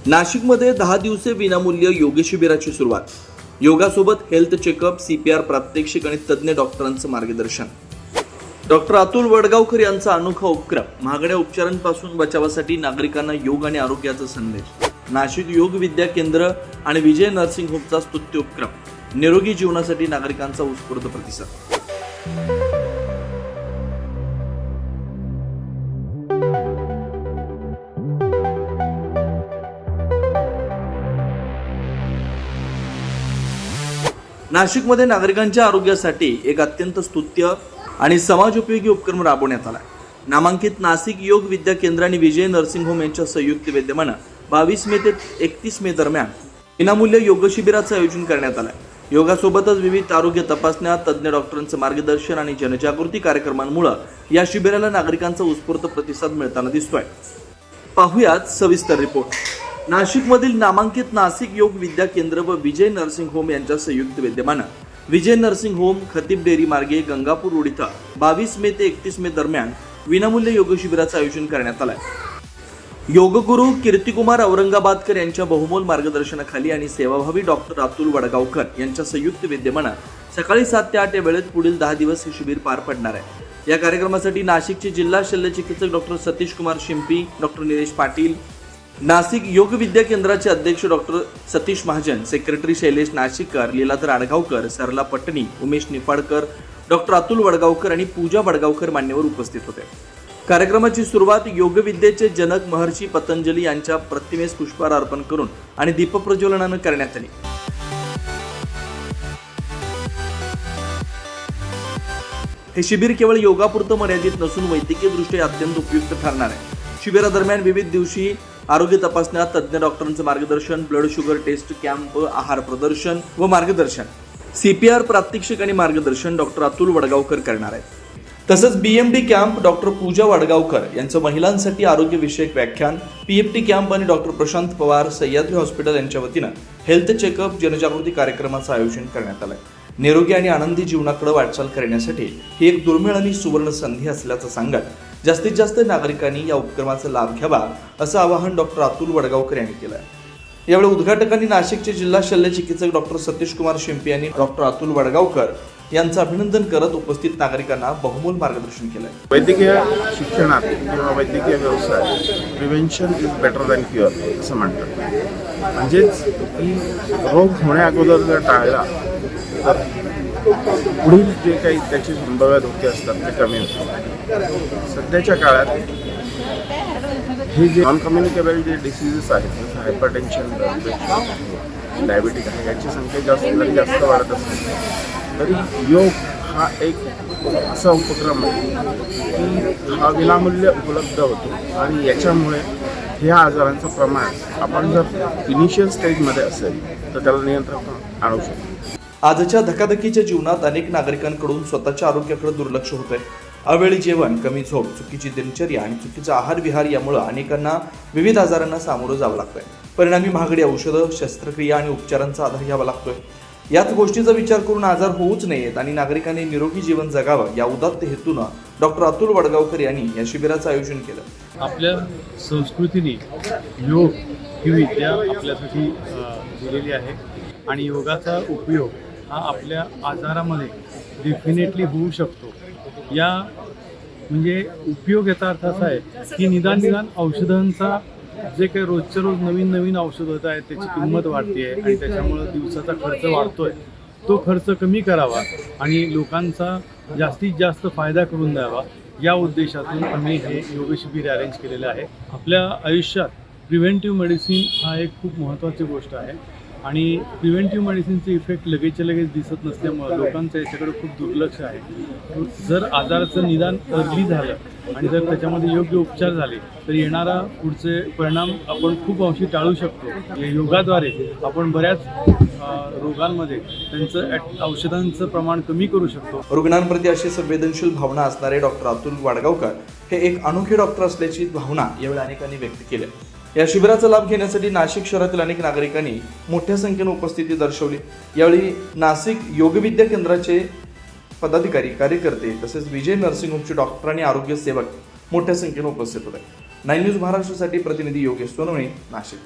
नाशिकमध्ये 10 दिवसीय विनामूल्य योग शिबिराची सुरुवात. योगासोबत हेल्थ चेकअप, CPR प्रात्यक्षिक आणि तज्ज्ञ डॉक्टरांचं मार्गदर्शन. डॉक्टर अतुल वडगावकर यांचा अनोखा उपक्रम. महागड्या उपचारांपासून बचावासाठी नागरिकांना योग आणि आरोग्याचा संदेश. नाशिक योग विद्या केंद्र आणि विजय नर्सिंग होमचा स्तुत्य उपक्रम. निरोगी जीवनासाठी नागरिकांचा उत्स्फूर्त प्रतिसाद. नाशिकमध्ये नागरिकांच्या आरोग्यासाठी एक अत्यंत स्तुत्य आणि समाजोपयोगी उपक्रम राबवण्यात आला. नामांकित नाशिक योग विद्या केंद्र आणि विजय नर्सिंग होम यांच्या संयुक्त विद्यमानं 22 मे ते 31 मे दरम्यान विनामूल्य योग शिबिराचं आयोजन करण्यात आलं. योगासोबतच विविध आरोग्य तपासण्या, तज्ज्ञ डॉक्टरांचं मार्गदर्शन आणि जनजागृती कार्यक्रमांमुळे या शिबिराला नागरिकांचा उत्स्फूर्त प्रतिसाद मिळताना दिसतोय. पाहुयात सविस्तर रिपोर्ट. नाशिकमधील नामांकित नाशिक योग विद्या केंद्र व विजय नर्सिंग होम यांच्या संयुक्त विद्यमानं विजय नर्सिंग होम, खतीब डेअरी मार्गे, गंगापूर रोड इथं 22 मे ते 31 मे दरम्यान विनामूल्य योग शिबिराचं आयोजन करण्यात आलंय. योगगुरू कीर्तिकुमार औरंगाबादकर यांच्या बहुमोल मार्गदर्शनाखाली आणि सेवाभावी डॉक्टर अतुल वडगावकर यांच्या संयुक्त विद्यमानं सकाळी 7 ते 8 या वेळेत पुढील 10 दिवस हे शिबिर पार पडणार आहे. या कार्यक्रमासाठी नाशिकचे जिल्हा शल्यचिकित्सक डॉक्टर सतीश कुमार शिंपी, डॉक्टर निलेश पाटील, नाशिक योग विद्या केंद्राचे अध्यक्ष डॉक्टर सतीश महाजन, सेक्रेटरी शैलेश नाशिककर, लीलाधर आडगावकर, सरला पटणी, उमेश निफाडकर, डॉक्टर अतुल वडगावकर आणि पूजा वडगावकर मान्यवर उपस्थित होते. कार्यक्रमाची सुरुवात योगविद्येचे जनक महर्षी पतंजली यांच्या प्रतिमेस पुष्पहार अर्पण करून आणि दीपप्रज्वलनानं करण्यात आली. हे शिबिर केवळ योगापुरतं मर्यादित नसून वैद्यकीय दृष्ट्या अत्यंत उपयुक्त ठरणार आहे. शिबिरादरम्यान विविध दिवशी आरोग्य तपासण्या, तज्ज्ञ डॉक्टरांचं मार्गदर्शन, ब्लड शुगर टेस्ट कॅम्प, आहार प्रदर्शन व मार्गदर्शन, CPR प्रात्यक्षिक आणि मार्गदर्शन डॉक्टर अतुल वडगावकर करणार आहेत. तसंच BMD कॅम्प, डॉक्टर पूजा वडगावकर यांचं महिलांसाठी आरोग्यविषयक व्याख्यान, PFT कॅम्प आणि डॉक्टर प्रशांत पवार, सह्याद्री हॉस्पिटल यांच्या वतीनं हेल्थ चेकअप, जनजागृती कार्यक्रमाचं आयोजन करण्यात आलंय. निरोगी आणि आनंदी जीवनाकडे वाटचाल करण्यासाठी ही एक दुर्मिळ आणि सुवर्ण संधी असल्याचं सांगत जास्तीत जास्त नागरिकांनी या उपक्रमाचा लाभ घ्यावा असं आवाहन डॉक्टर अतुल वडगावकर यांनी केलं आहे. यावेळी उद्घाटकांनी नाशिकचे जिल्हा शल्यचिकित्सक डॉक्टर सतीश कुमार शिंपी यांनी डॉक्टर अतुल वडगावकर यांचं अभिनंदन करत उपस्थित नागरिकांना बहुमोल मार्गदर्शन केलं. वैद्यकीय शिक्षणात किंवा वैद्यकीय व्यवसाय prevention is better than cure असं म्हणतात. म्हणजेच की रोग होण्या अगोदर जर टाळला तर पुढील जे काही त्याचे संभाव्य धोके असतात ते कमी होतात. सध्याच्या काळात हे जे नॉन कम्युनिकेबल जे डिसीजेस आहेत जसं हायपरटेन्शन, डायबिटीज आहे याची संख्या जास्त वाढत असते तरी योग हा एक असा उपक्रम आहे की हा विनामूल्य उपलब्ध होतो आणि याच्यामुळे ह्या आजारांचं प्रमाण आपण जर इनिशियल स्टेजमध्ये असेल तर त्याला नियंत्रणात आणू शकतो. आजच्या धकाधकीच्या जीवनात अनेक नागरिकांकडून स्वतःच्या आरोग्याकडे दुर्लक्ष होतंय. अवेळी जेवण, कमी झोप, चुकीची दिनचर्या आणि चुकीचा आहार विहार यामुळे अनेकांना विविध आजारांना सामोरं जावं लागतंय. परिणामी महागडी औषधं, शस्त्रक्रिया आणि उपचारांचा आधार घ्यावा लागतोय. याच गोष्टीचा विचार करून आजार होऊच नयेत आणि नागरिकांनी निरोगी जीवन जगावं या उदात्त हेतूनं डॉक्टर अतुल वडगावकर यांनी या शिबिराचं आयोजन केलं. आपल्या संस्कृतीने योग ही विद्या आपल्यासाठी दिलेली आहे आणि योगाचा उपयोग हा आपल्या आजारामध्ये डेफिनेटली होऊ शकतो. या म्हणजे उपयोग याचा अर्थ असा आहे की निदान औषधांचा जे काही रोजच्या रोज नवीन औषधं होत आहेत त्याची किंमत वाढते आहे आणि त्याच्यामुळं दिवसाचा खर्च वाढतोय. तो खर्च कमी करावा आणि लोकांचा जास्तीत जास्त फायदा करून द्यावा या उद्देशातून आम्ही हे योग शिबिर अरेंज केलेलं आहे. आपल्या आयुष्यात प्रिव्हेंटिव्ह मेडिसिन हा एक खूप महत्त्वाची गोष्ट आहे आणि प्रिव्हेंटिव्ह मेडिसिनचे इफेक्ट लगेच दिसत नसल्यामुळं लोकांचं याच्याकडे खूप दुर्लक्ष आहे. जर आजाराचं निदान अर्ली झालं आणि जर त्याच्यामध्ये योग्य उपचार झाले तर येणारा पुढचे परिणाम आपण खूप अंशी टाळू शकतो. योगाद्वारे आपण बऱ्याच रोगांमध्ये त्यांचं औषधांचं प्रमाण कमी करू शकतो. रुग्णांप्रती अशी संवेदनशील भावना असणारे डॉक्टर अतुल वडगावकर हे एक अनोखे डॉक्टर असल्याची भावना यावेळी अनेकांनी व्यक्त केली. या शिबिराचा लाभ घेण्यासाठी नाशिक शहरातील अनेक नागरिकांनी मोठ्या संख्येने उपस्थिती दर्शवली. यावेळी नाशिक योगविद्या केंद्राचे पदाधिकारी, कार्यकर्ते तसेच विजय नर्सिंग होमचे डॉक्टर आणि आरोग्य सेवक मोठ्या संख्येने उपस्थित होते. 9 न्यूज महाराष्ट्रासाठी प्रतिनिधी योगेश सोनवणे, नाशिक.